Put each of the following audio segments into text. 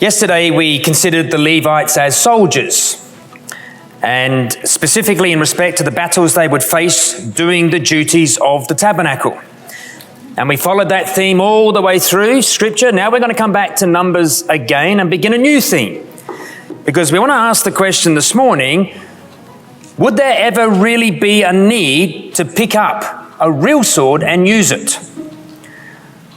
Yesterday we considered the Levites as soldiers, and specifically in respect to the battles they would face doing the duties of the tabernacle. And we followed that theme all the way through Scripture. Now we're going to come back to Numbers again and begin a new theme, because we want to ask the question this morning, would there ever really be a need to pick up a real sword and use it?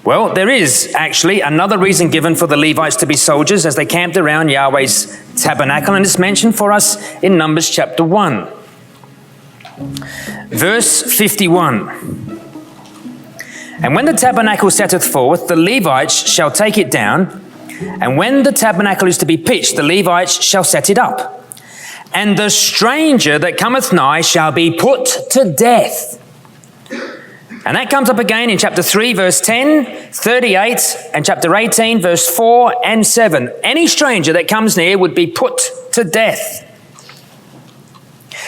Well, there is actually another reason given for the Levites to be soldiers as they camped around Yahweh's tabernacle, and it's mentioned for us in Numbers chapter 1. Verse 51. And when the tabernacle setteth forth, the Levites shall take it down, and when the tabernacle is to be pitched, the Levites shall set it up. And the stranger that cometh nigh shall be put to death. And that comes up again in chapter 3, verse 10, 38, and chapter 18, verse 4 and 7. Any stranger that comes near would be put to death.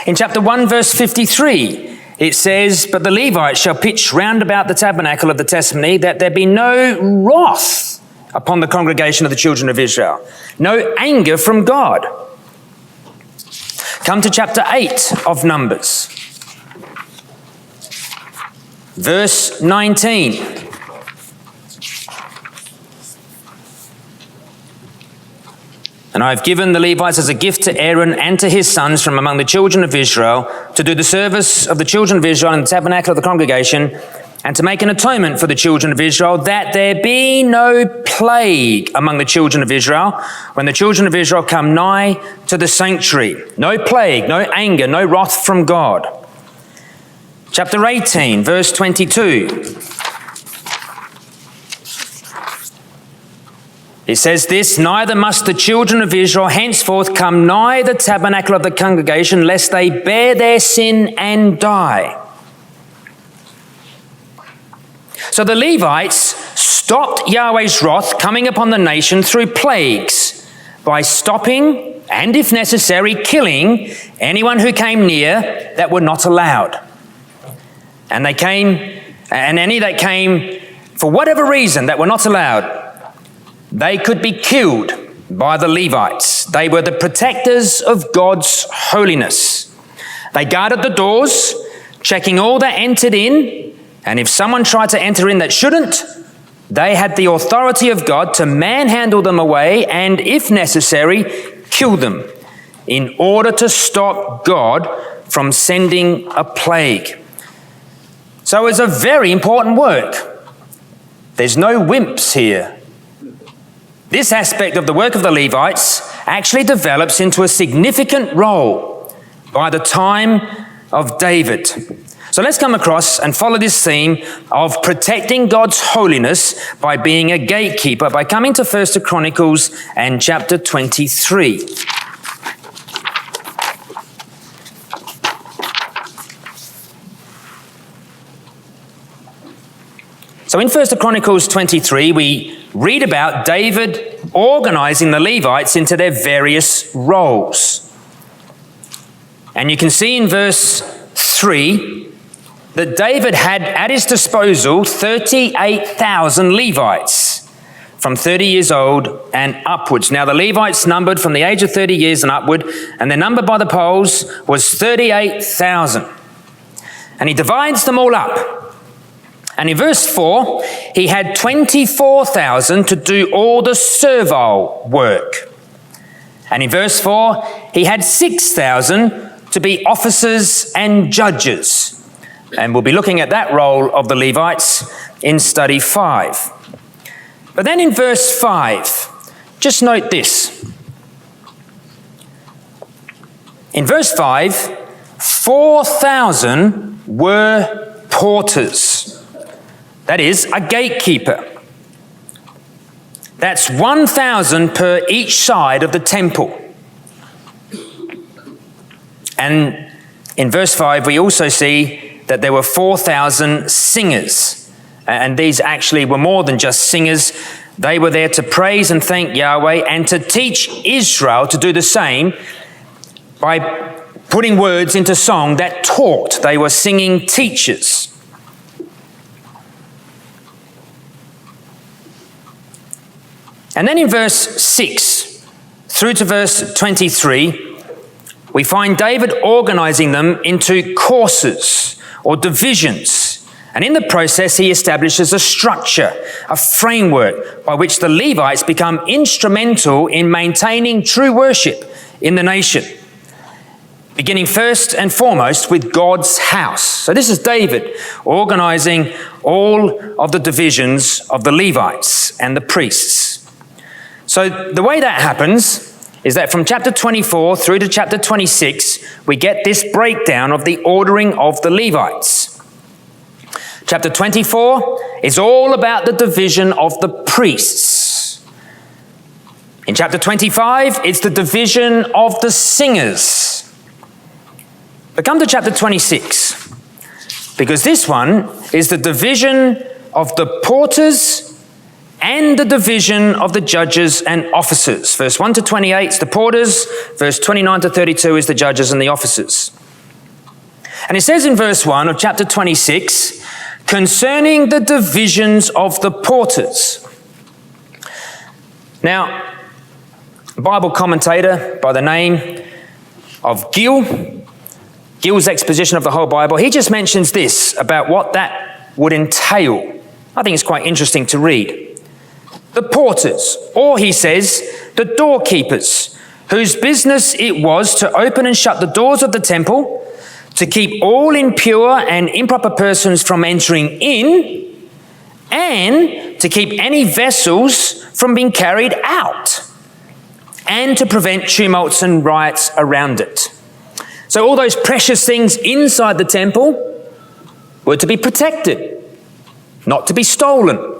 In chapter 1, verse 53, it says, But the Levites shall pitch round about the tabernacle of the testimony, that there be no wrath upon the congregation of the children of Israel, no anger from God. Come to chapter 8 of Numbers. Verse 19. And I have given the Levites as a gift to Aaron and to his sons from among the children of Israel to do the service of the children of Israel in the tabernacle of the congregation, and to make an atonement for the children of Israel, that there be no plague among the children of Israel when the children of Israel come nigh to the sanctuary. No plague, no anger, no wrath from God. Chapter 18, verse 22. It says this, Neither must the children of Israel henceforth come nigh the tabernacle of the congregation, lest they bear their sin and die. So the Levites stopped Yahweh's wrath coming upon the nation through plagues by stopping and, if necessary, killing anyone who came near that were not allowed. And any that came for whatever reason that were not allowed, they could be killed by the Levites. They were the protectors of God's holiness. They guarded the doors, checking all that entered in, and if someone tried to enter in that shouldn't, they had the authority of God to manhandle them away and, if necessary, kill them in order to stop God from sending a plague. So it's a very important work. There's no wimps here. This aspect of the work of the Levites actually develops into a significant role by the time of David. So let's come across and follow this theme of protecting God's holiness by being a gatekeeper by coming to 1 Chronicles and chapter 23. So in 1 Chronicles 23, we read about David organizing the Levites into their various roles. And you can see in verse 3 that David had at his disposal 38,000 Levites from 30 years old and upwards. Now the Levites numbered from the age of 30 years and upward, and their number by the polls was 38,000. And he divides them all up. And in verse 4, he had 24,000 to do all the servile work. And in verse 4, he had 6,000 to be officers and judges. And we'll be looking at that role of the Levites in study 5. But then in verse 5, just note this. In verse 5, 4,000 were porters. That is, a gatekeeper. That's 1,000 per each side of the temple. And in verse 5, we also see that there were 4,000 singers. And these actually were more than just singers. They were there to praise and thank Yahweh and to teach Israel to do the same by putting words into song that taught. They were singing teachers. And then in verse 6 through to verse 23, we find David organizing them into courses or divisions. And in the process, he establishes a structure, a framework by which the Levites become instrumental in maintaining true worship in the nation, beginning first and foremost with God's house. So this is David organizing all of the divisions of the Levites and the priests. So the way that happens is that from chapter 24 through to chapter 26, we get this breakdown of the ordering of the Levites. Chapter 24 is all about the division of the priests. In chapter 25, it's the division of the singers. But come to chapter 26, because this one is the division of the porters and the division of the judges and officers. Verse 1 to 28 is the porters, verse 29 to 32 is the judges and the officers. And it says in verse 1 of chapter 26, concerning the divisions of the porters. Now, a Bible commentator by the name of Gill's exposition of the whole Bible, he just mentions this about what that would entail. I think it's quite interesting to read. The porters, or he says, the doorkeepers, whose business it was to open and shut the doors of the temple, to keep all impure and improper persons from entering in, and to keep any vessels from being carried out, and to prevent tumults and riots around it. So all those precious things inside the temple were to be protected, not to be stolen.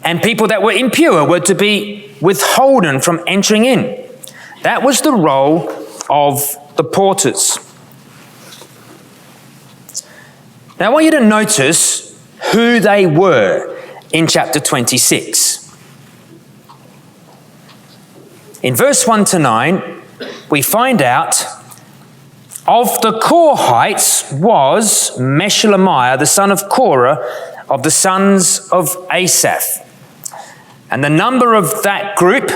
And people that were impure were to be withholden from entering in. That was the role of the porters. Now I want you to notice who they were in chapter 26. In verse 1 to 9, we find out of the Korahites was Meshelemiah, the son of Korah, of the sons of Asaph. And the number of that group,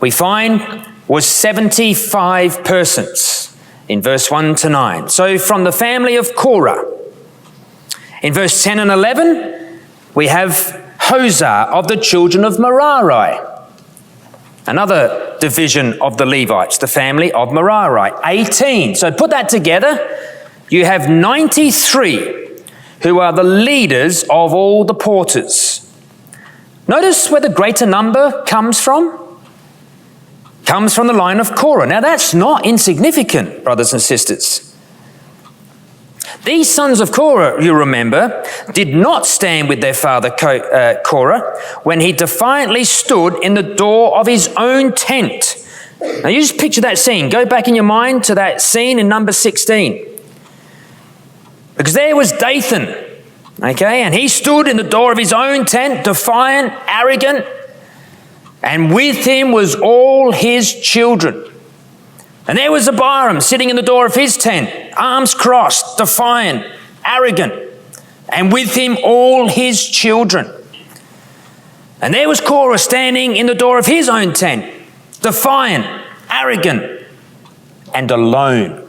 we find, was 75 persons in verse 1 to 9. So from the family of Korah. In verse 10 and 11, we have Hosah of the children of Merari. Another division of the Levites, the family of Merari, 18. So put that together, you have 93 who are the leaders of all the porters. Notice where the greater number comes from. Comes from the line of Korah. Now that's not insignificant, brothers and sisters. These sons of Korah, you remember, did not stand with their father Korah when he defiantly stood in the door of his own tent. Now you just picture that scene. Go back in your mind to that scene in number 16. Because there was Dathan. Okay, and he stood in the door of his own tent, defiant, arrogant, and with him was all his children. And there was Abiram sitting in the door of his tent, arms crossed, defiant, arrogant, and with him all his children. And there was Korah standing in the door of his own tent, defiant, arrogant, and alone.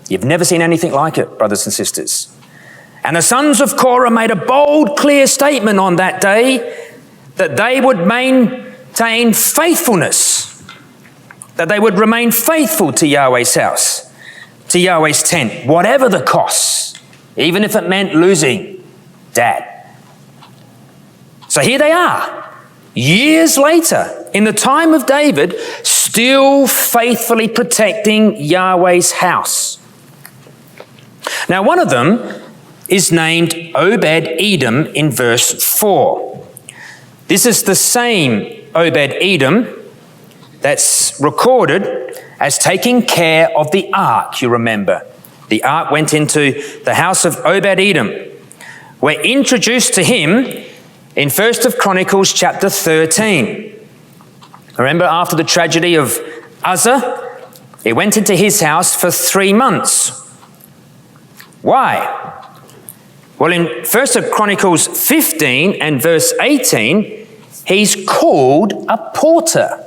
You've never seen anything like it, brothers and sisters. And the sons of Korah made a bold, clear statement on that day that they would maintain faithfulness, that they would remain faithful to Yahweh's house, to Yahweh's tent, whatever the cost, even if it meant losing Dad. So here they are, years later, in the time of David, still faithfully protecting Yahweh's house. Now, one of them is named Obed-Edom in verse 4. This is the same Obed-Edom that's recorded as taking care of the ark, you remember. The ark went into the house of Obed-Edom. We're introduced to him in 1 Chronicles chapter 13. Remember, after the tragedy of Uzzah, he went into his house for 3 months. Why? Well, in 1 Chronicles 15 and verse 18, he's called a porter.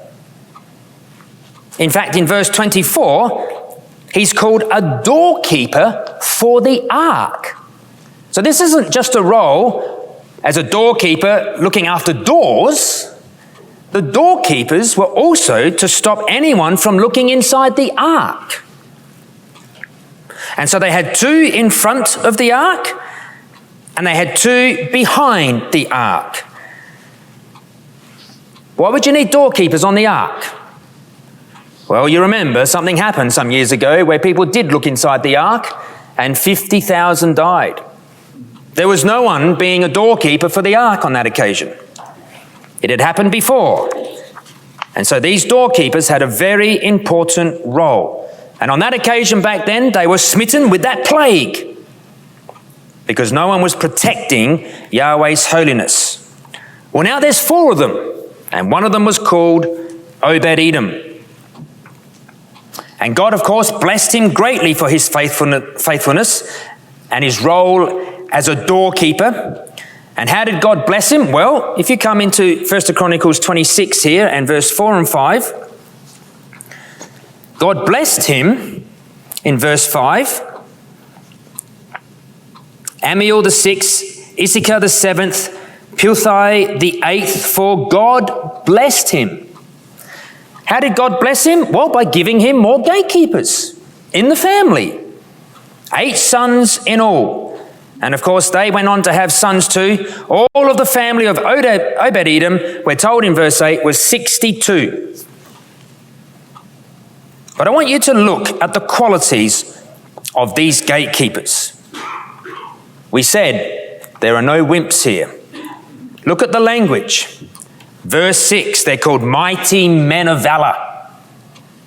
In fact, in verse 24, he's called a doorkeeper for the ark. So this isn't just a role as a doorkeeper looking after doors. The doorkeepers were also to stop anyone from looking inside the ark. And so they had 2 in front of the ark, and they had 2 behind the ark. Why would you need doorkeepers on the ark? Well, you remember something happened some years ago where people did look inside the ark and 50,000 died. There was no one being a doorkeeper for the ark on that occasion. It had happened before. And so these doorkeepers had a very important role. And on that occasion back then, they were smitten with that plague because no one was protecting Yahweh's holiness. Well, now there's 4 of them, and one of them was called Obed-Edom. And God, of course, blessed him greatly for his faithfulness and his role as a doorkeeper. And how did God bless him? Well, if you come into 1 Chronicles 26 here and verse 4 and 5, God blessed him in verse 5. Amiel the 6th, Issachar the 7th, Pilthai the 8th, for God blessed him. How did God bless him? Well, by giving him more gatekeepers in the family. 8 sons in all. And of course, they went on to have sons too. All of the family of Obed-Edom, we're told in verse 8, was 62. But I want you to look at the qualities of these gatekeepers. We said there are no wimps here. Look at the language. Verse 6, they're called mighty men of valor.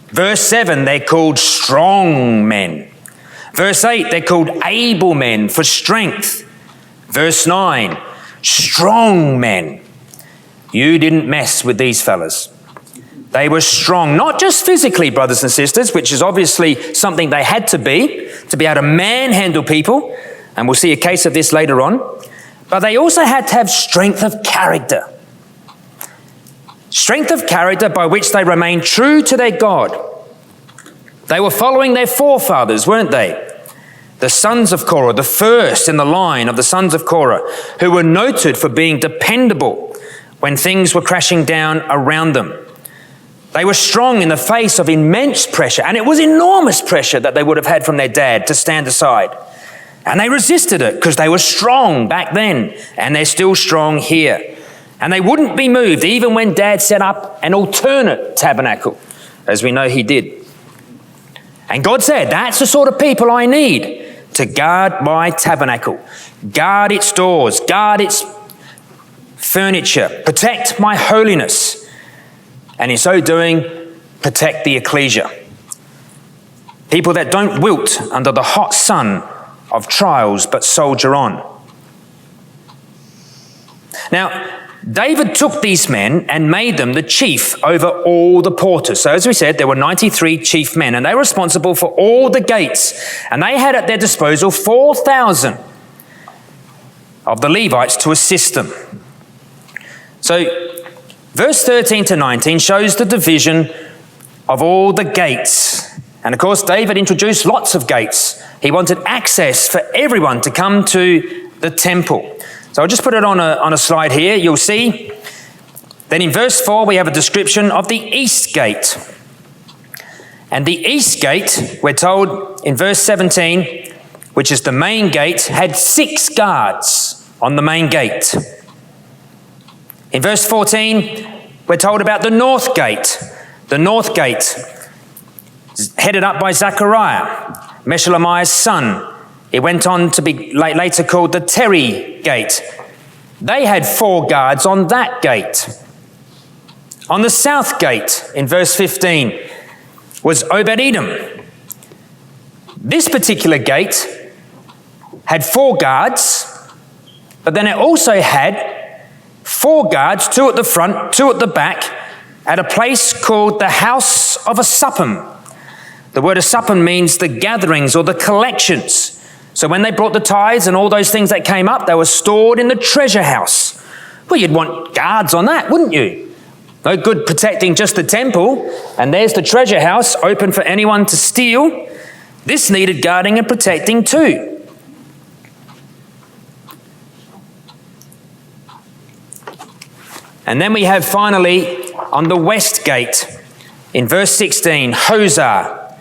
Verse 7, they're called strong men. Verse 8, they're called able men for strength. Verse 9, strong men. You didn't mess with these fellas. They were strong, not just physically, brothers and sisters, which is obviously something they had to be able to manhandle people, and we'll see a case of this later on, but they also had to have strength of character. Strength of character by which they remained true to their God. They were following their forefathers, weren't they? The sons of Korah, the first in the line of the sons of Korah, who were noted for being dependable when things were crashing down around them. They were strong in the face of immense pressure, and it was enormous pressure that they would have had from their dad to stand aside. And they resisted it because they were strong back then, and they're still strong here. And they wouldn't be moved even when Dad set up an alternate tabernacle, as we know he did. And God said, that's the sort of people I need to guard my tabernacle, guard its doors, guard its furniture, protect my holiness, and in so doing, protect the ecclesia. People that don't wilt under the hot sun of trials, but soldier on. Now, David took these men and made them the chief over all the porters. So as we said, there were 93 chief men, and they were responsible for all the gates. And they had at their disposal 4,000 of the Levites to assist them. So verse 13 to 19 shows the division of all the gates. And of course, David introduced lots of gates. He wanted access for everyone to come to the temple. So I'll just put it on a slide here. You'll see. Then in verse 4, we have a description of the east gate. And the east gate, we're told in verse 17, which is the main gate, had 6 guards on the main gate. In verse 14, we're told about the north gate. The north gate, headed up by Zechariah, Meshelemiah's son. It went on to be later called the Terry Gate. They had 4 guards on that gate. On the south gate, in verse 15, was Obed-Edom. This particular gate had 4 guards, but then it also had 4 guards, 2 at the front, 2 at the back, at a place called the House of a Suppum. The word Suppum means the gatherings or the collections. So when they brought the tithes and all those things that came up, they were stored in the treasure house Well, you'd want guards on that, wouldn't you? No good protecting just the temple, and there's the treasure house open for anyone to steal. This needed guarding and protecting too. And then we have finally on the west gate, in verse 16, Hosah,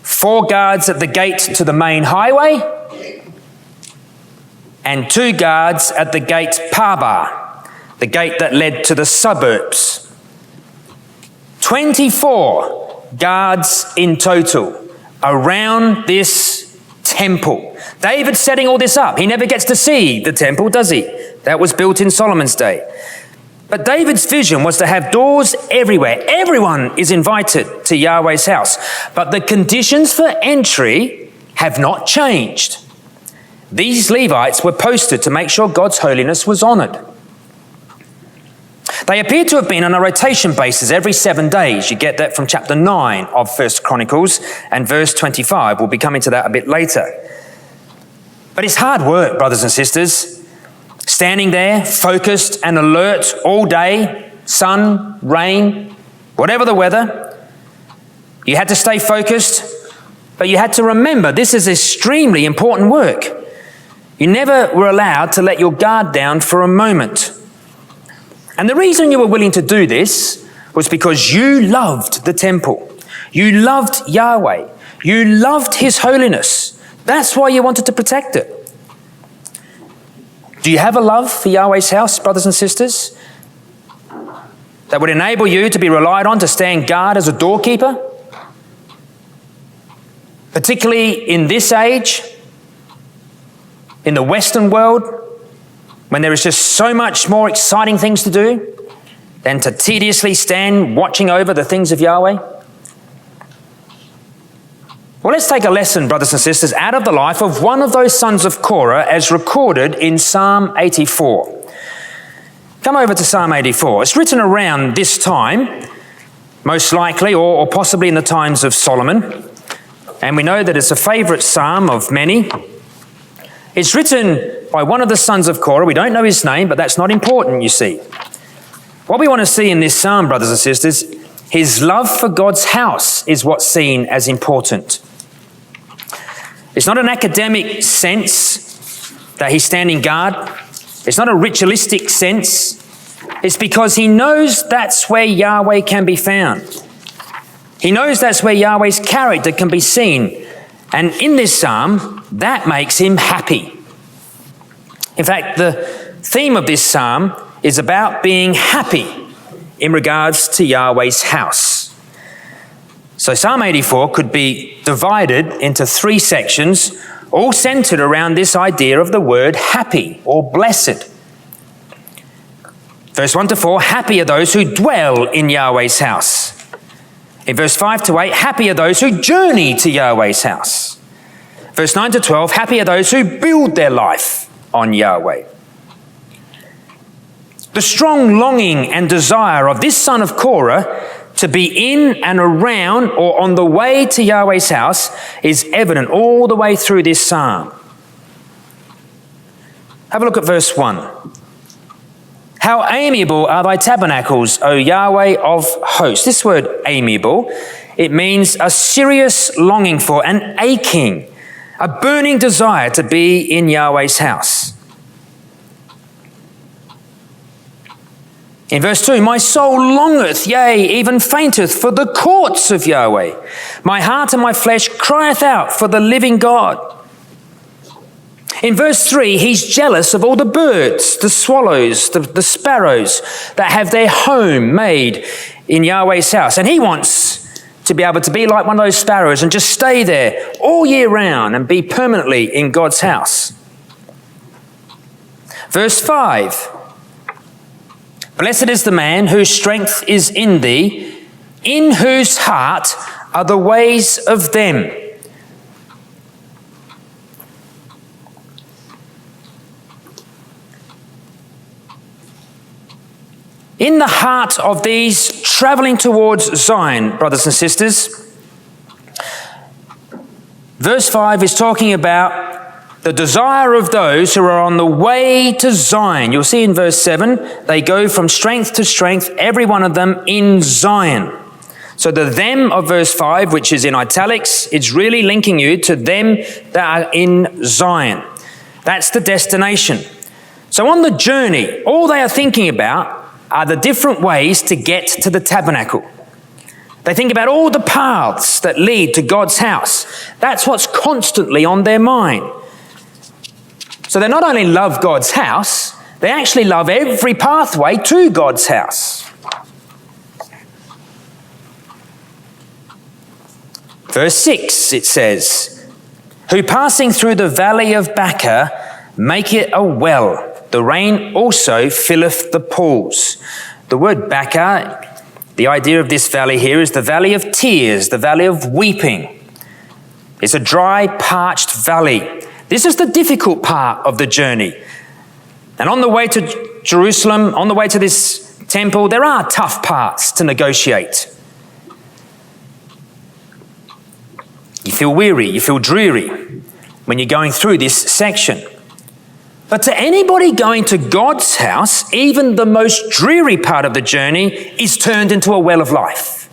4 guards at the gate to the main highway, and 2 guards at the gate Parba, the gate that led to the suburbs. 24 guards in total around this temple. David's setting all this up. He never gets to see the temple, does he? That was built in Solomon's day. But David's vision was to have doors everywhere. Everyone is invited to Yahweh's house. But the conditions for entry have not changed. These Levites were posted to make sure God's holiness was honoured. They appear to have been on a rotation basis every 7 days. You get that from chapter 9 of 1 Chronicles and verse 25. We'll be coming to that a bit later. But it's hard work, brothers and sisters. Standing there, focused and alert all day, sun, rain, whatever the weather. You had to stay focused, but you had to remember this is extremely important work. You never were allowed to let your guard down for a moment. And the reason you were willing to do this was because you loved the temple. You loved Yahweh. You loved His holiness. That's why you wanted to protect it. Do you have a love for Yahweh's house, brothers and sisters, that would enable you to be relied on to stand guard as a doorkeeper? Particularly in this age, in the Western world, when there is just so much more exciting things to do than to tediously stand watching over the things of Yahweh? Well, let's take a lesson, brothers and sisters, out of the life of one of those sons of Korah as recorded in Psalm 84. Come over to Psalm 84. It's written around this time, most likely, or possibly in the times of Solomon. And we know that it's a favourite psalm of many. It's written by one of the sons of Korah. We don't know his name, but that's not important, you see. What we want to see in this psalm, brothers and sisters, his love for God's house is what's seen as important. It's not an academic sense that he's standing guard. It's not a ritualistic sense. It's because he knows that's where Yahweh can be found. He knows that's where Yahweh's character can be seen. And in this psalm, that makes him happy. In fact, the theme of this psalm is about being happy in regards to Yahweh's house. So Psalm 84 could be divided into 3 sections, all centered around this idea of the word happy or blessed. Verse 1 to 4, happy are those who dwell in Yahweh's house. In verse 5 to 8, happy are those who journey to Yahweh's house. Verse 9 to 12, happy are those who build their life on Yahweh. The strong longing and desire of this son of Korah to be in and around or on the way to Yahweh's house is evident all the way through this psalm. Have a look at verse 1. How amiable are thy tabernacles, O Yahweh of hosts. This word amiable, it means a serious longing for, an aching, a burning desire to be in Yahweh's house. In verse 2, my soul longeth, yea, even fainteth for the courts of Yahweh. My heart and my flesh crieth out for the living God. In verse 3, he's jealous of all the birds, the swallows, the sparrows that have their home made in Yahweh's house. And he wants to be able to be like one of those sparrows and just stay there all year round and be permanently in God's house. Verse 5, blessed is the man whose strength is in thee, in whose heart are the ways of them. In the heart of these traveling towards Zion, brothers and sisters, verse 5 is talking about the desire of those who are on the way to Zion. You'll see in verse 7, they go from strength to strength, every one of them in Zion. So the them of verse 5, which is in italics, it's really linking you to them that are in Zion. That's the destination. So on the journey, all they are thinking about are the different ways to get to the tabernacle. They think about all the paths that lead to God's house. That's what's constantly on their mind. So they not only love God's house, they actually love every pathway to God's house. Verse 6, it says, who passing through the valley of Baca make it a well. The rain also filleth the pools. The word Baca, the idea of this valley here is the valley of tears, the valley of weeping. It's a dry, parched valley. This is the difficult part of the journey. And on the way to Jerusalem, on the way to this temple, there are tough parts to negotiate. You feel weary, you feel dreary when you're going through this section. But to anybody going to God's house, even the most dreary part of the journey is turned into a well of life.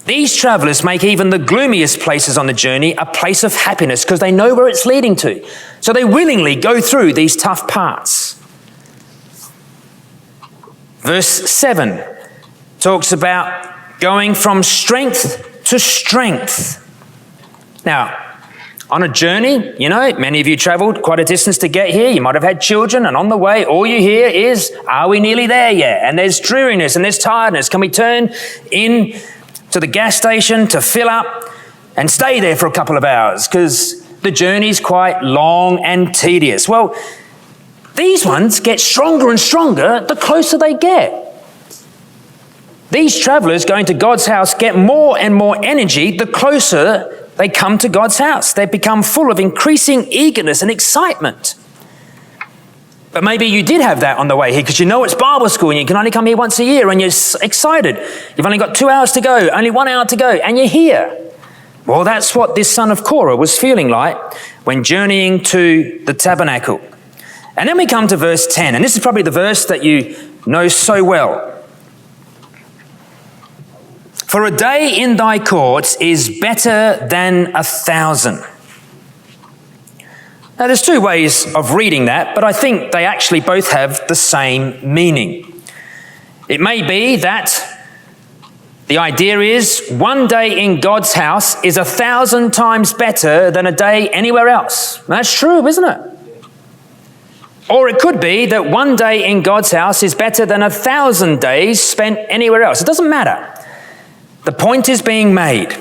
These travelers make even the gloomiest places on the journey a place of happiness because they know where it's leading to. So they willingly go through these tough parts. Verse 7 talks about going from strength to strength. Now, on a journey, you know, many of you traveled quite a distance to get here. You might have had children, and on the way, all you hear is, are we nearly there yet? And there's dreariness and there's tiredness. Can we turn in to the gas station to fill up and stay there for a couple of hours? Because the journey's quite long and tedious. Well, these ones get stronger and stronger the closer they get. These travelers going to God's house get more and more energy the closer they come to God's house. They become full of increasing eagerness and excitement. But maybe you did have that on the way here because you know it's Bible school and you can only come here once a year and you're excited. You've only got 2 hours to go, only 1 hour to go, and you're here. Well, that's what this son of Korah was feeling like when journeying to the tabernacle. And then we come to verse 10, and this is probably the verse that you know so well. For a day in thy courts is better than 1,000. Now, there's two ways of reading that, but I think they actually both have the same meaning. It may be that the idea is one day in God's house is 1,000 times better than a day anywhere else. That's true, isn't it? Or it could be that one day in God's house is better than 1,000 days spent anywhere else. It doesn't matter. The point is being made.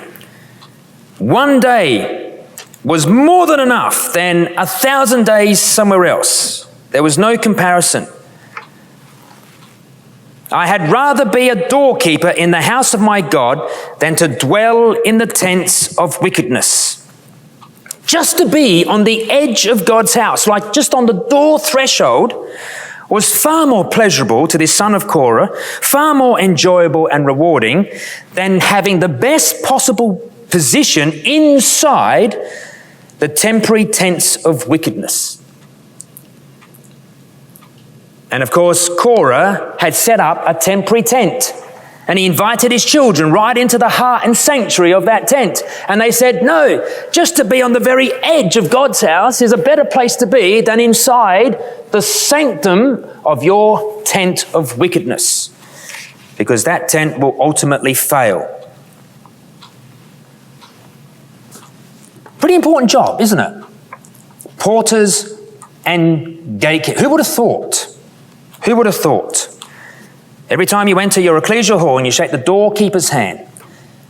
One day was more than enough than 1,000 days somewhere else. There was no comparison. I had rather be a doorkeeper in the house of my God than to dwell in the tents of wickedness. Just to be on the edge of God's house, like just on the door threshold, was far more pleasurable to this son of Korah, far more enjoyable and rewarding than having the best possible position inside the temporary tents of wickedness. And of course, Korah had set up a temporary tent, and he invited his children right into the heart and sanctuary of that tent. And they said, no, just to be on the very edge of God's house is a better place to be than inside the sanctum of your tent of wickedness, because that tent will ultimately fail. Pretty important job, isn't it? Porters and gatekeepers. Who would have thought? Who would have thought? Every time you enter your ecclesial hall and you shake the doorkeeper's hand,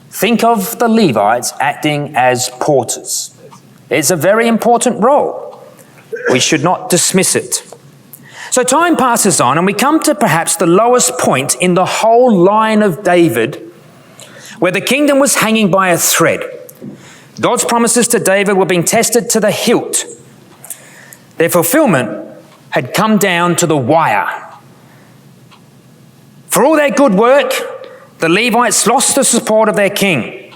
think of the Levites acting as porters. It's a very important role. We should not dismiss it. So time passes on and we come to perhaps the lowest point in the whole line of David, where the kingdom was hanging by a thread. God's promises to David were being tested to the hilt. Their fulfillment had come down to the wire. For all their good work, the Levites lost the support of their king.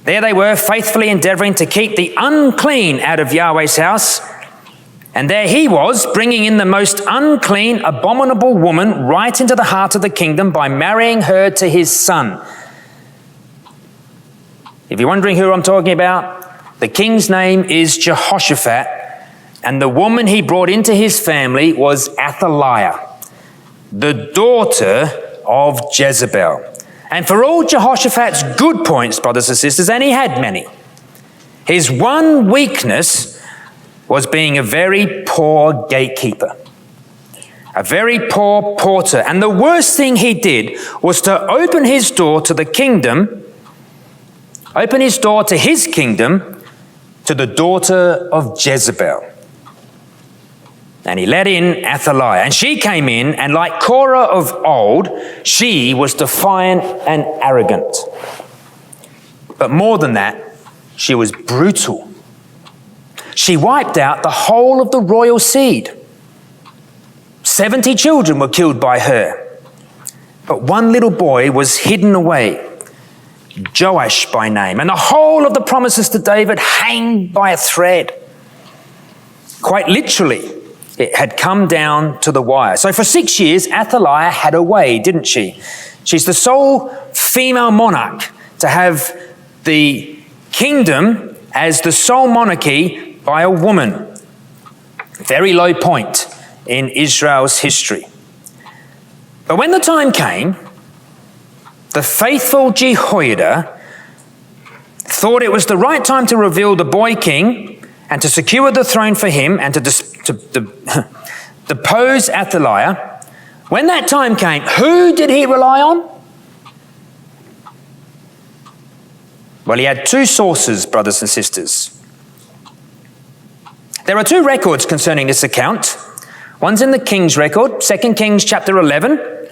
There they were, faithfully endeavoring to keep the unclean out of Yahweh's house. And there he was, bringing in the most unclean, abominable woman right into the heart of the kingdom by marrying her to his son. If you're wondering who I'm talking about, the king's name is Jehoshaphat, and the woman he brought into his family was Athaliah, the daughter of Jezebel. And for all Jehoshaphat's good points, brothers and sisters, and he had many, his one weakness was being a very poor gatekeeper, a very poor porter. And the worst thing he did was to open his door to the kingdom, open his door to his kingdom to the daughter of Jezebel. And he let in Athaliah, and she came in, and like Korah of old, she was defiant and arrogant. But more than that, she was brutal. She wiped out the whole of the royal seed. 70 children were killed by her. But one little boy was hidden away, Joash by name, and the whole of the promises to David hang by a thread. Quite literally, it had come down to the wire. So for 6 years, Athaliah had her way, didn't she? She's the sole female monarch to have the kingdom as the sole monarchy by a woman. Very low point in Israel's history. But when the time came, the faithful Jehoiada thought it was the right time to reveal the boy king and to secure the throne for him and to depose Athaliah. When that time came, who did he rely on? Well, he had two sources, brothers and sisters. There are two records concerning this account. One's in the King's record, 2 Kings chapter 11,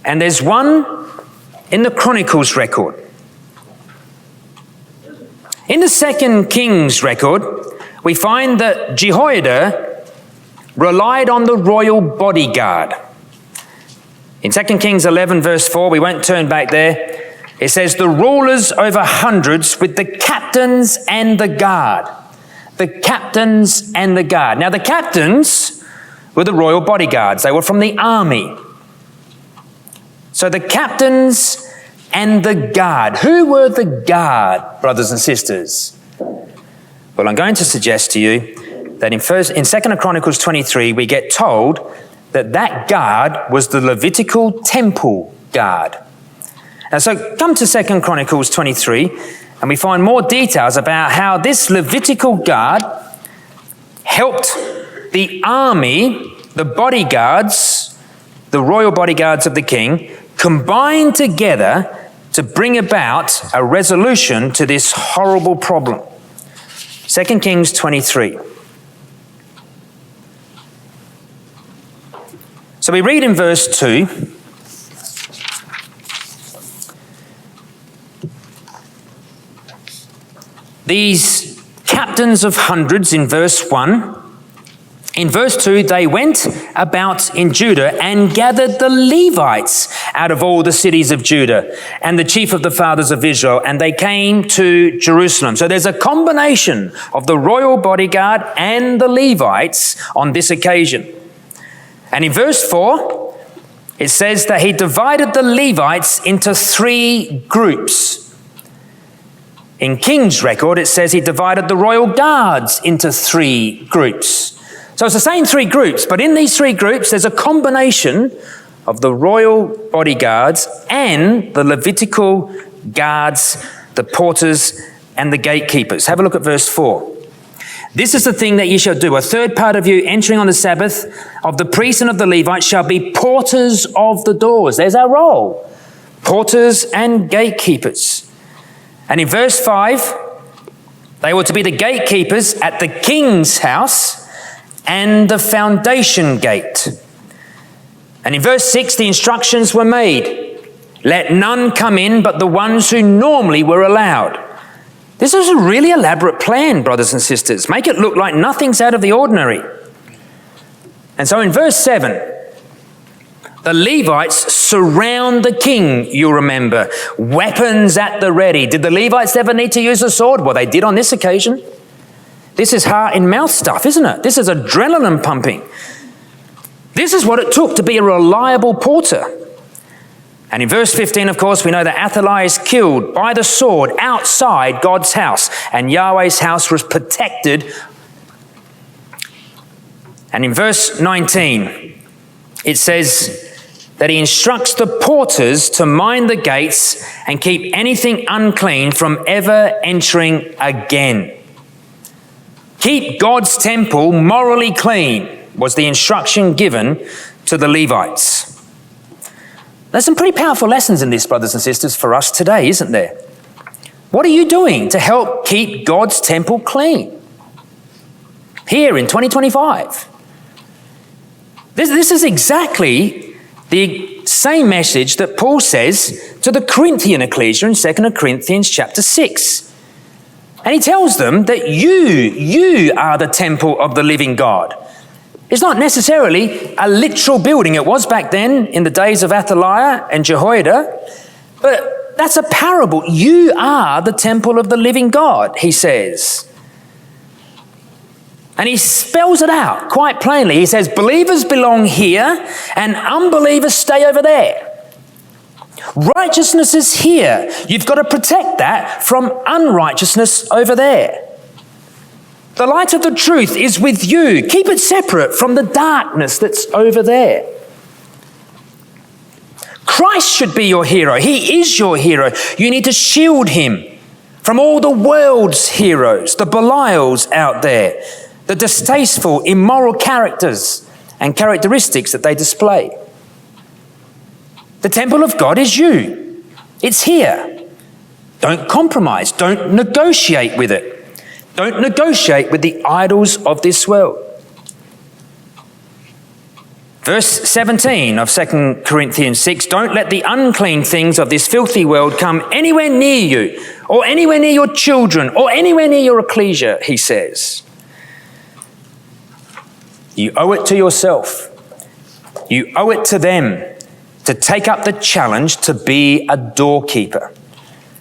and there's one in the Chronicles record. In the 2 Kings record, we find that Jehoiada relied on the royal bodyguard. In 2 Kings 11 verse 4, we won't turn back there, it says, the rulers over hundreds with the captains and the guard. The captains and the guard. Now the captains were the royal bodyguards. They were from the army. So the captains and the guard. Who were the guard, brothers and sisters? Well, I'm going to suggest to you that in 2 Chronicles 23, we get told that that guard was the Levitical temple guard. And so come to 2 Chronicles 23, and we find more details about how this Levitical guard helped the army, the bodyguards, the royal bodyguards of the king, combine together to bring about a resolution to this horrible problem. 2 Kings 23. So we read in verse 2, these captains of hundreds in verse 1. In verse 2, they went about in Judah and gathered the Levites out of all the cities of Judah and the chief of the fathers of Israel, and they came to Jerusalem. So there's a combination of the royal bodyguard and the Levites on this occasion. And in verse 4, it says that he divided the Levites into 3 groups. In King's record, it says he divided the royal guards into 3 groups. So it's the same 3 groups, but in these 3 groups, there's a combination of the royal bodyguards and the Levitical guards, the porters and the gatekeepers. Have a look at verse 4. This is the thing that ye shall do. A third part of you entering on the Sabbath of the priests and of the Levites shall be porters of the doors. There's our role. Porters and gatekeepers. And in verse 5, they were to be the gatekeepers at the king's house and the foundation gate. And in verse 6, the instructions were made. Let none come in but the ones who normally were allowed. This was a really elaborate plan, brothers and sisters. Make it look like nothing's out of the ordinary. And so in verse 7, The Levites surround the king, you'll remember. Weapons at the ready. Did the Levites ever need to use a sword? Well, they did on this occasion. This is heart and mouth stuff, isn't it? This is adrenaline pumping. This is what it took to be a reliable porter. And in verse 15, of course, we know that Athaliah is killed by the sword outside God's house, and Yahweh's house was protected. And in verse 19, it says that he instructs the porters to mind the gates and keep anything unclean from ever entering again. Keep God's temple morally clean was the instruction given to the Levites. There's some pretty powerful lessons in this, brothers and sisters, for us today, isn't there? What are you doing to help keep God's temple clean here in 2025? This is exactly the same message that Paul says to the Corinthian ecclesia in 2 Corinthians chapter 6. And he tells them that you are the temple of the living God. It's not necessarily a literal building. It was back then in the days of Athaliah and Jehoiada, but that's a parable. You are the temple of the living God, he says. And he spells it out quite plainly. He says, believers belong here and unbelievers stay over there. Righteousness is here. You've got to protect that from unrighteousness over there. The light of the truth is with you. Keep it separate from the darkness that's over there. Christ should be your hero. He is your hero. You need to shield him from all the world's heroes, the Belials out there, the distasteful, immoral characters and characteristics that they display. The temple of God is you. It's here. Don't compromise. Don't negotiate with it. Don't negotiate with the idols of this world. Verse 17 of 2 Corinthians 6, don't let the unclean things of this filthy world come anywhere near you, or anywhere near your children, or anywhere near your ecclesia, he says. You owe it to yourself. You owe it to them to take up the challenge to be a doorkeeper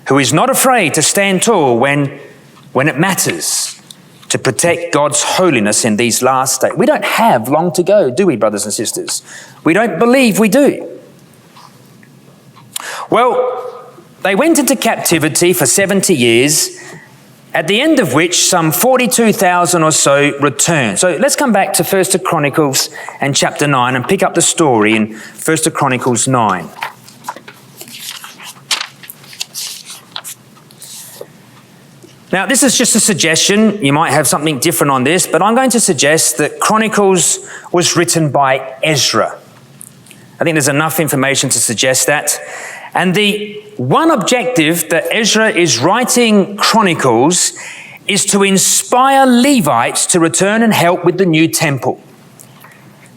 who is not afraid to stand tall when it matters, to protect God's holiness in these last days. We don't have long to go, do we, brothers and sisters? We don't believe we do. Well, they went into captivity for 70 years, at the end of which some 42,000 or so returned. So let's come back to 1 Chronicles and chapter 9 and pick up the story in 1 Chronicles 9. Now, this is just a suggestion. You might have something different on this, but I'm going to suggest that Chronicles was written by Ezra. I think there's enough information to suggest that. And the one objective that Ezra is writing Chronicles is to inspire Levites to return and help with the new temple.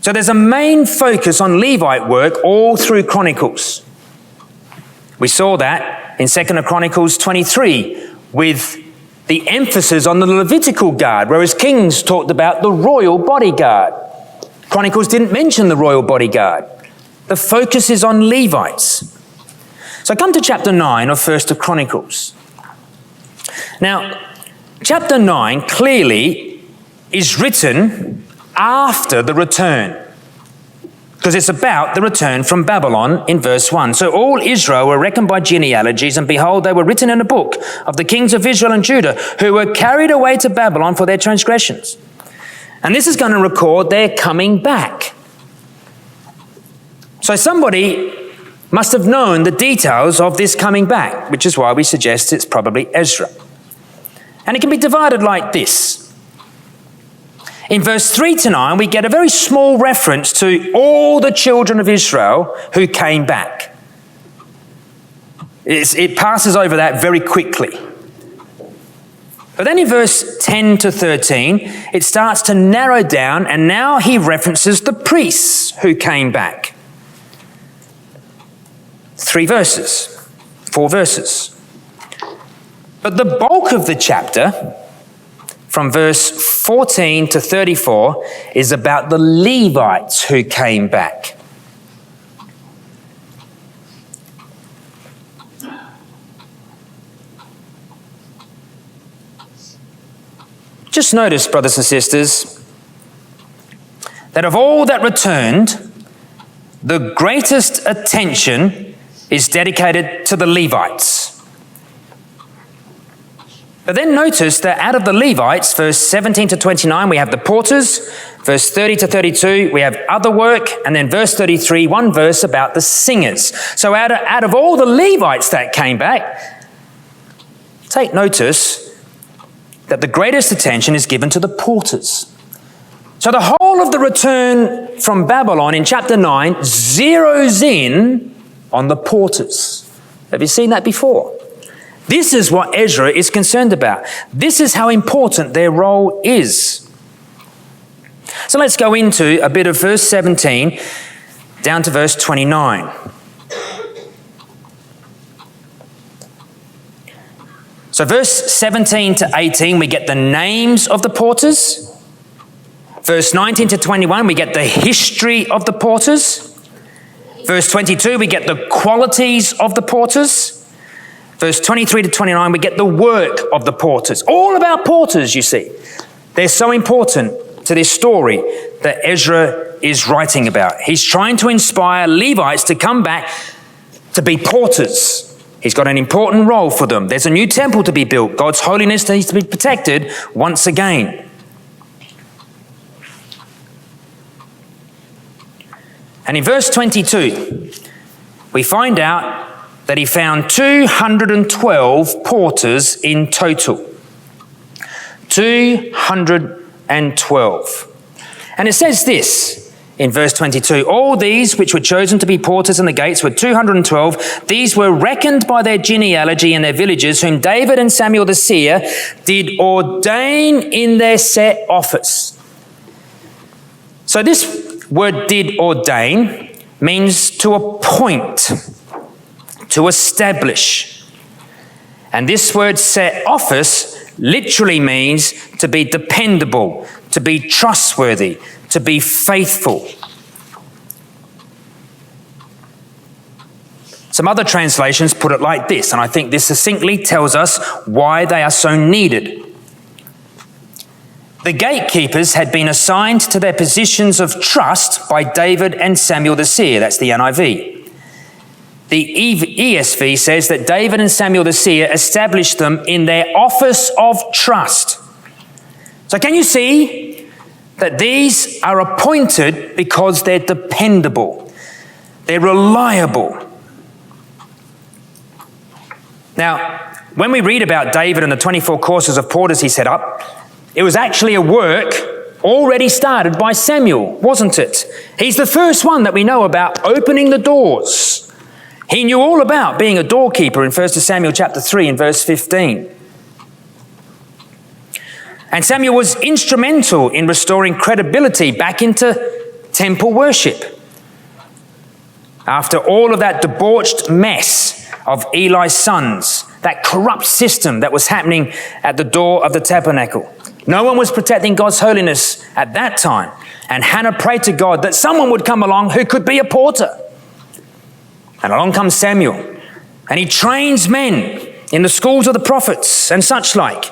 So there's a main focus on Levite work all through Chronicles. We saw that in 2 Chronicles 23 with the emphasis on the Levitical guard, whereas Kings talked about the royal bodyguard. Chronicles didn't mention the royal bodyguard. The focus is on Levites. So come to chapter 9 of 1 Chronicles. Now, chapter 9 clearly is written after the return, because it's about the return from Babylon in verse 1. So all Israel were reckoned by genealogies, and behold, they were written in a book of the kings of Israel and Judah, who were carried away to Babylon for their transgressions. And this is going to record their coming back. So somebody must have known the details of this coming back, which is why we suggest it's probably Ezra. And it can be divided like this. In verse 3 to 9, we get a very small reference to all the children of Israel who came back. It passes over that very quickly. But then in verse 10 to 13, it starts to narrow down, and now he references the priests who came back. 4 verses. But the bulk of the chapter, from verse 14 to 34, is about the Levites who came back. just notice, brothers and sisters, that of all that returned, the greatest attention is dedicated to the Levites. But then notice that out of the Levites, verse 17 to 29, we have the porters. Verse 30 to 32, we have other work. And then verse 33, one verse about the singers. So out of all the Levites that came back, take notice that the greatest attention is given to the porters. So the whole of the return from Babylon in chapter 9 zeroes in on the porters. Have you seen that before? This is what Ezra is concerned about. This is how important their role is. So let's go into a bit of verse 17 down to verse 29. So verse 17 to 18, we get the names of the porters. Verse 19 to 21, we get the history of the porters. Verse 22, we get the qualities of the porters. Verse 23 to 29, we get the work of the porters. All about porters, you see. They're so important to this story that Ezra is writing about. He's trying to inspire Levites to come back to be porters. He's got an important role for them. There's a new temple to be built. God's holiness needs to be protected once again. And in verse 22, we find out that he found 212 porters in total. 212. And it says this in verse 22, all these which were chosen to be porters in the gates were 212. These were reckoned by their genealogy and their villages, whom David and Samuel the seer did ordain in their set office. So this word did ordain means to appoint, to establish. And this word set office literally means to be dependable, to be trustworthy, to be faithful. Some other translations put it like this, and I think this succinctly tells us why they are so needed. The gatekeepers had been assigned to their positions of trust by David and Samuel the seer. That's the NIV. The ESV says that David and Samuel the seer established them in their office of trust. So can you see that these are appointed because they're dependable, they're reliable? Now, when we read about David and the 24 courses of porters he set up, it was actually a work already started by Samuel, wasn't it? He's the first one that we know about opening the doors. He knew all about being a doorkeeper in 1 Samuel chapter 3 and verse 15. And Samuel was instrumental in restoring credibility back into temple worship. After all of that debauched mess of Eli's sons, that corrupt system that was happening at the door of the tabernacle, no one was protecting God's holiness at that time. And Hannah prayed to God that someone would come along who could be a porter. And along comes Samuel, and he trains men in the schools of the prophets and such like,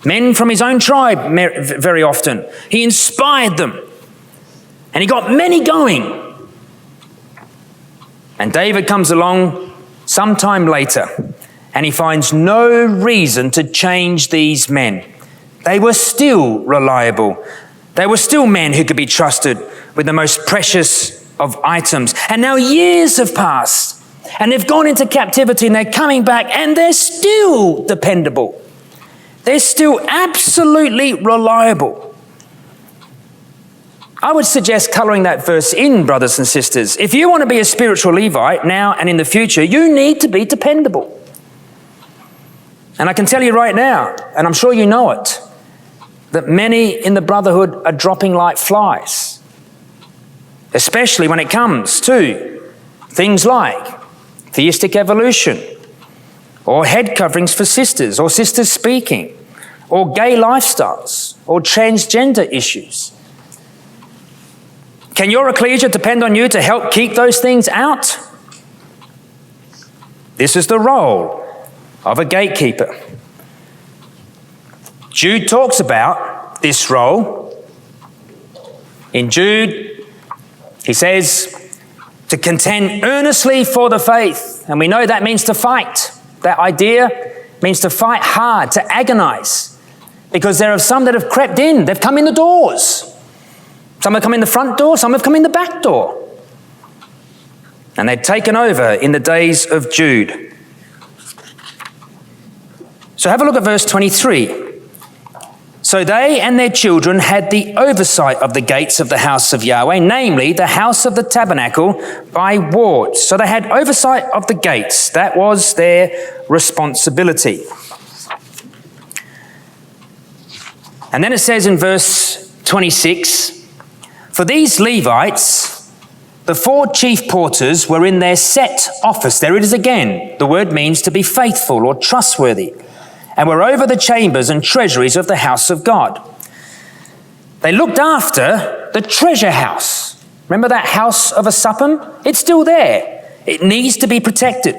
men from his own tribe very often. He inspired them, and he got many going. And David comes along sometime later, and he finds no reason to change these men. They were still reliable. They were still men who could be trusted with the most precious of items. And now years have passed, and they've gone into captivity, and they're coming back, and they're still dependable. They're still absolutely reliable. I would suggest colouring that verse in, brothers and sisters. If you want to be a spiritual Levite now and in the future, you need to be dependable. And I can tell you right now, and I'm sure you know it, that many in the brotherhood are dropping like flies, especially when it comes to things like theistic evolution, or head coverings for sisters, or sisters speaking, or gay lifestyles, or transgender issues. Can your ecclesia depend on you to help keep those things out? This is the role of a gatekeeper. Jude talks about this role. In Jude, he says, to contend earnestly for the faith. And we know that means to fight. That idea means to fight hard, to agonize. Because there are some that have crept in. They've come in the doors. Some have come in the front door, some have come in the back door. And they'd taken over in the days of Jude. So have a look at verse 23. So they and their children had the oversight of the gates of the house of Yahweh, namely the house of the tabernacle by wards. So they had oversight of the gates. That was their responsibility. And then it says in verse 26, for these Levites, the 4 chief porters were in their set office. There it is again. The word means to be faithful or trustworthy. And were over the chambers and treasuries of the house of God. They looked after the treasure house. Remember that house of a suppum? It's still there. It needs to be protected.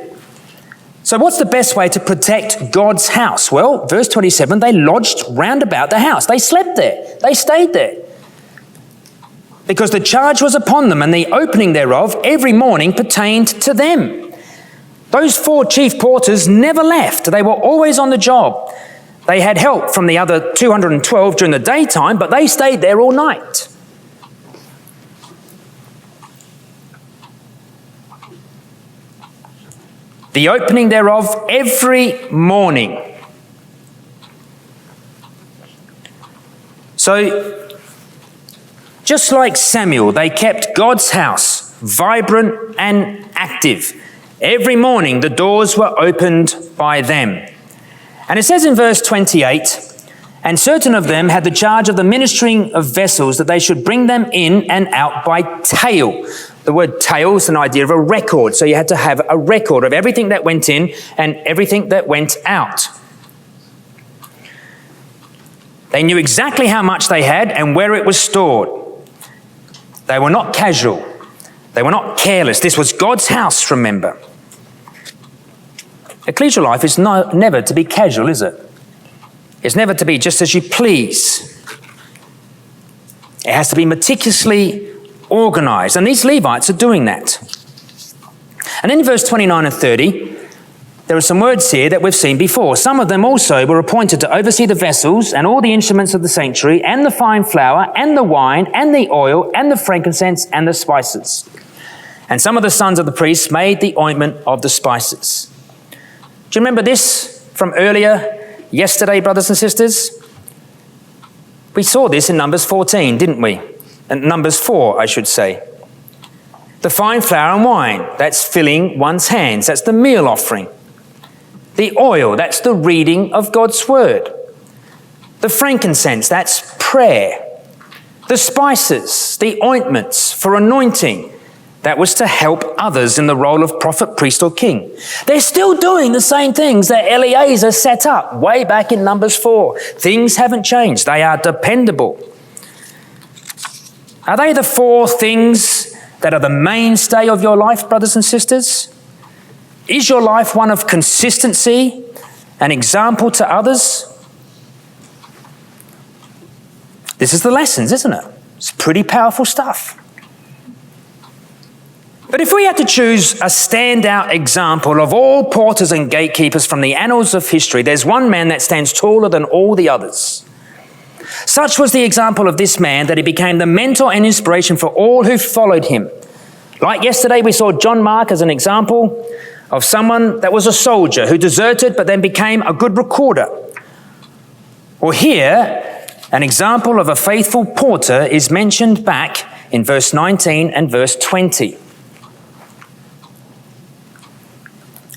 So what's the best way to protect God's house? Well, verse 27, they lodged round about the house. They slept there. They stayed there. Because the charge was upon them, and the opening thereof every morning pertained to them. Those 4 chief porters never left. They were always on the job. They had help from the other 212 during the daytime, but they stayed there all night. The opening thereof every morning. So, just like Samuel, they kept God's house vibrant and active. Every morning the doors were opened by them. And it says in verse 28, and certain of them had the charge of the ministering of vessels, that they should bring them in and out by tale. The word tale is an idea of a record. So you had to have a record of everything that went in and everything that went out. They knew exactly how much they had and where it was stored. They were not casual. They were not careless. This was God's house, remember. Ecclesial life is never to be casual, is it? It's never to be just as you please. It has to be meticulously organized. And these Levites are doing that. And in verse 29 and 30, there are some words here that we've seen before. Some of them also were appointed to oversee the vessels and all the instruments of the sanctuary, and the fine flour, and the wine, and the oil, and the frankincense, and the spices. And some of the sons of the priests made the ointment of the spices. Do you remember this from earlier, yesterday, brothers and sisters? We saw this in Numbers 14, didn't we? And Numbers 4, I should say. The fine flour and wine, that's filling one's hands. That's the meal offering. The oil, that's the reading of God's word. The frankincense, that's prayer. The spices, the ointments for anointing, that was to help others in the role of prophet, priest, or king. They're still doing the same things that Eleazar set up way back in Numbers 4. Things haven't changed. They are dependable. Are they the 4 things that are the mainstay of your life, brothers and sisters? Is your life one of consistency, an example to others? This is the lessons, isn't it? It's pretty powerful stuff. But if we had to choose a standout example of all porters and gatekeepers from the annals of history, there's one man that stands taller than all the others. Such was the example of this man that he became the mentor and inspiration for all who followed him. Like yesterday, we saw John Mark as an example of someone that was a soldier who deserted but then became a good recorder. Or here, an example of a faithful porter is mentioned back in verse 19 and verse 20.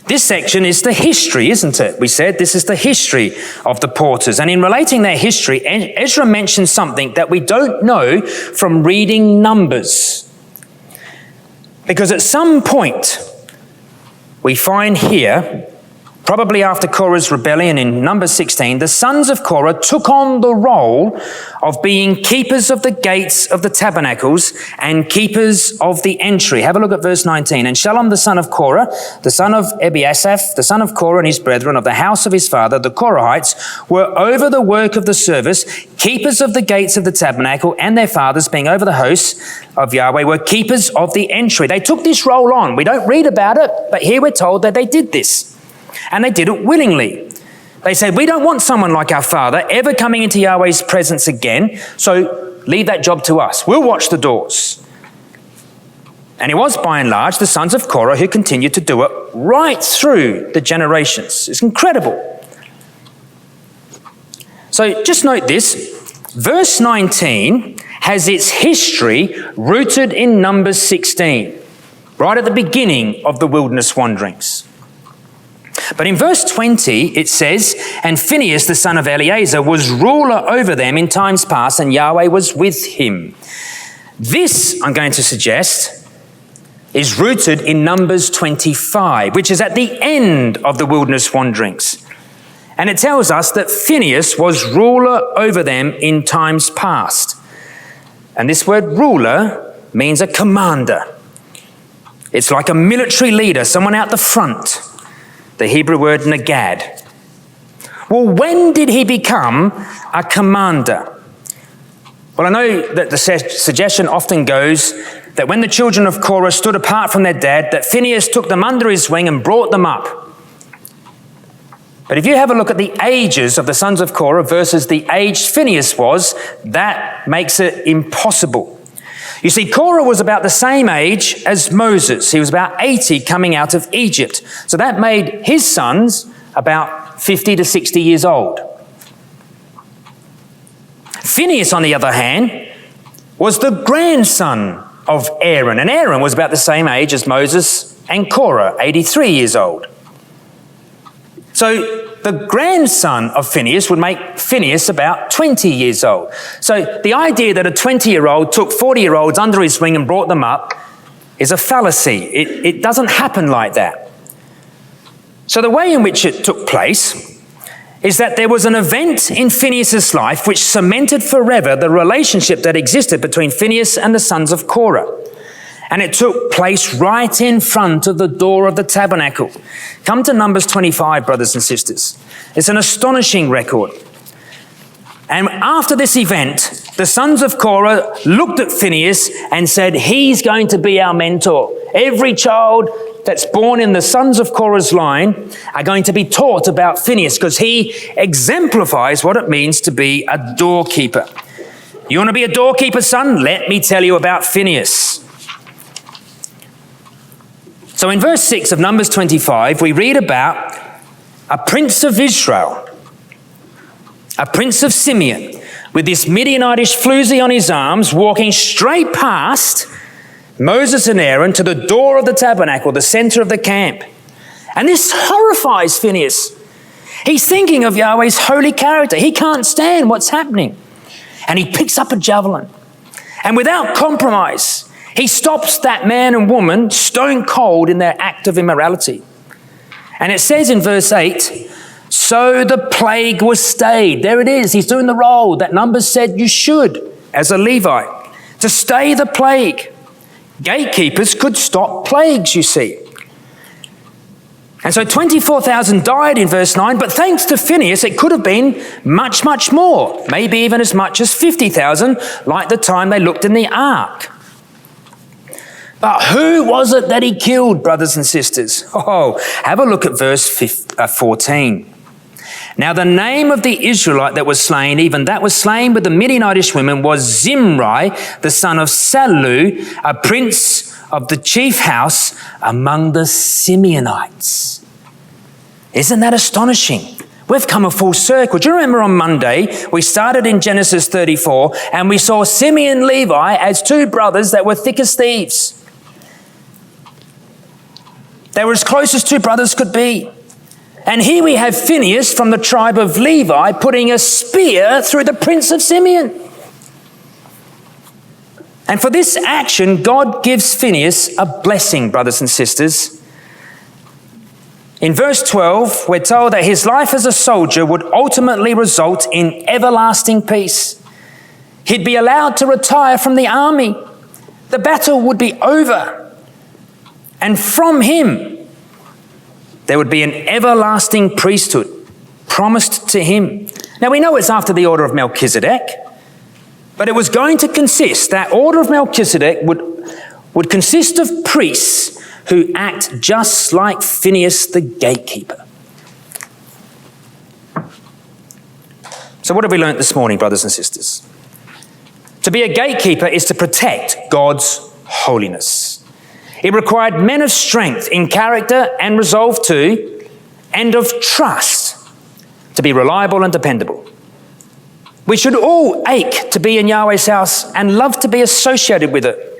This section is the history, isn't it? We said this is the history of the porters. And in relating their history, Ezra mentions something that we don't know from reading Numbers. Because at some point, we find here Probably after Korah's rebellion in Numbers 16, the sons of Korah took on the role of being keepers of the gates of the tabernacles and keepers of the entry. Have a look at verse 19. And Shalom the son of Korah, the son of Ebiasaph, the son of Korah and his brethren of the house of his father, the Korahites, were over the work of the service, keepers of the gates of the tabernacle, and their fathers, being over the hosts of Yahweh, were keepers of the entry. They took this role on. We don't read about it, but here we're told that they did this. And they did it willingly. They said, we don't want someone like our father ever coming into Yahweh's presence again, so leave that job to us. We'll watch the doors. And it was, by and large, the sons of Korah who continued to do it right through the generations. It's incredible. So just note this. Verse 19 has its history rooted in Numbers 16, right at the beginning of the wilderness wanderings. But in verse 20, it says, and Phinehas, the son of Eleazar, was ruler over them in times past, and Yahweh was with him. This, I'm going to suggest, is rooted in Numbers 25, which is at the end of the wilderness wanderings. And it tells us that Phinehas was ruler over them in times past. And this word ruler means a commander. It's like a military leader, someone out the front. The Hebrew word nagad. Well, when did he become a commander? Well, I know that the suggestion often goes that when the children of Korah stood apart from their dad, that Phinehas took them under his wing and brought them up. But if you have a look at the ages of the sons of Korah versus the age Phinehas was, that makes it impossible. You see, Korah was about the same age as Moses. He was about 80 coming out of Egypt. So that made his sons about 50 to 60 years old. Phinehas, on the other hand, was the grandson of Aaron. And Aaron was about the same age as Moses and Korah, 83 years old. So the grandson of Phinehas would make Phinehas about 20 years old. So the idea that a 20-year-old took 40-year-olds under his wing and brought them up is a fallacy. It doesn't happen like that. So the way in which it took place is that there was an event in Phinehas' life which cemented forever the relationship that existed between Phinehas and the sons of Korah. And it took place right in front of the door of the tabernacle. Come to Numbers 25, brothers and sisters. It's an astonishing record. And after this event, the sons of Korah looked at Phinehas and said, he's going to be our mentor. Every child that's born in the sons of Korah's line are going to be taught about Phinehas because he exemplifies what it means to be a doorkeeper. You want to be a doorkeeper, son? Let me tell you about Phinehas. So in verse 6 of Numbers 25, we read about a prince of Israel, a prince of Simeon, with this Midianitish floozy on his arms, walking straight past Moses and Aaron to the door of the tabernacle, the center of the camp. And this horrifies Phinehas. He's thinking of Yahweh's holy character. He can't stand what's happening. And he picks up a javelin. And without compromise, he stops that man and woman stone cold in their act of immorality. And it says in verse 8, so the plague was stayed. There it is. He's doing the role that Numbers said you should as a Levite, to stay the plague. Gatekeepers could stop plagues, you see. And so 24,000 died in verse 9, but thanks to Phinehas, it could have been much, much more, maybe even as much as 50,000, like the time they looked in the ark. But who was it that he killed, brothers and sisters? Oh, have a look at verse 14. Now the name of the Israelite that was slain, even that was slain with the Midianitish women, was Zimri, the son of Salu, a prince of the chief house among the Simeonites. Isn't that astonishing? We've come a full circle. Do you remember on Monday, we started in Genesis 34 and we saw Simeon and Levi as two brothers that were thick as thieves. They were as close as two brothers could be. And here we have Phinehas from the tribe of Levi putting a spear through the prince of Simeon. And for this action, God gives Phinehas a blessing, brothers and sisters. In verse 12, we're told that his life as a soldier would ultimately result in everlasting peace. He'd be allowed to retire from the army. The battle would be over. And from him, there would be an everlasting priesthood promised to him. Now we know it's after the order of Melchizedek, but it was going to consist, that order of Melchizedek would consist of priests who act just like Phineas the gatekeeper. So what have we learnt this morning, brothers and sisters? To be a gatekeeper is to protect God's holiness. It required men of strength in character and resolve to, and of trust, to be reliable and dependable. We should all ache to be in Yahweh's house and love to be associated with it.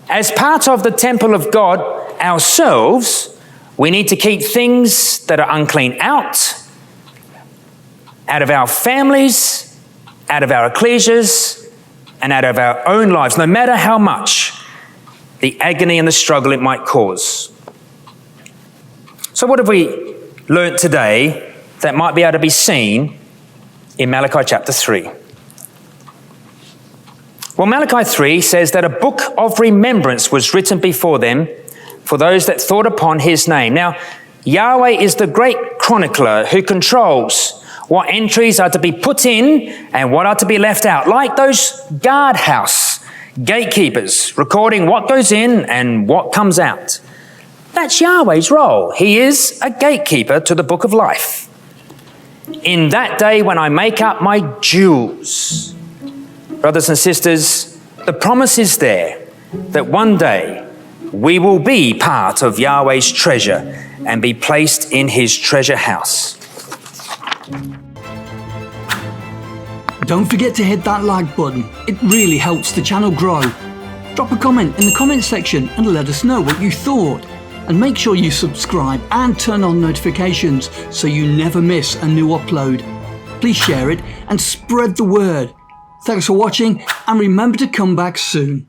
As part of the temple of God ourselves, we need to keep things that are unclean out of our families, out of our ecclesias, and out of our own lives, no matter how much the agony and the struggle it might cause. So what have we learnt today that might be able to be seen in Malachi chapter 3? Well, Malachi 3 says that a book of remembrance was written before them for those that thought upon his name. Now, Yahweh is the great chronicler who controls what entries are to be put in and what are to be left out, like those guardhouse gatekeepers recording what goes in and what comes out. That's Yahweh's role. He is a gatekeeper to the book of life. In that day when I make up my jewels, brothers and sisters, the promise is there that one day we will be part of Yahweh's treasure and be placed in his treasure house. Don't forget to hit that like button. It really helps the channel grow. Drop a comment in the comment section and let us know what you thought. And make sure you subscribe and turn on notifications so you never miss a new upload. Please share it and spread the word. Thanks for watching, and remember to come back soon.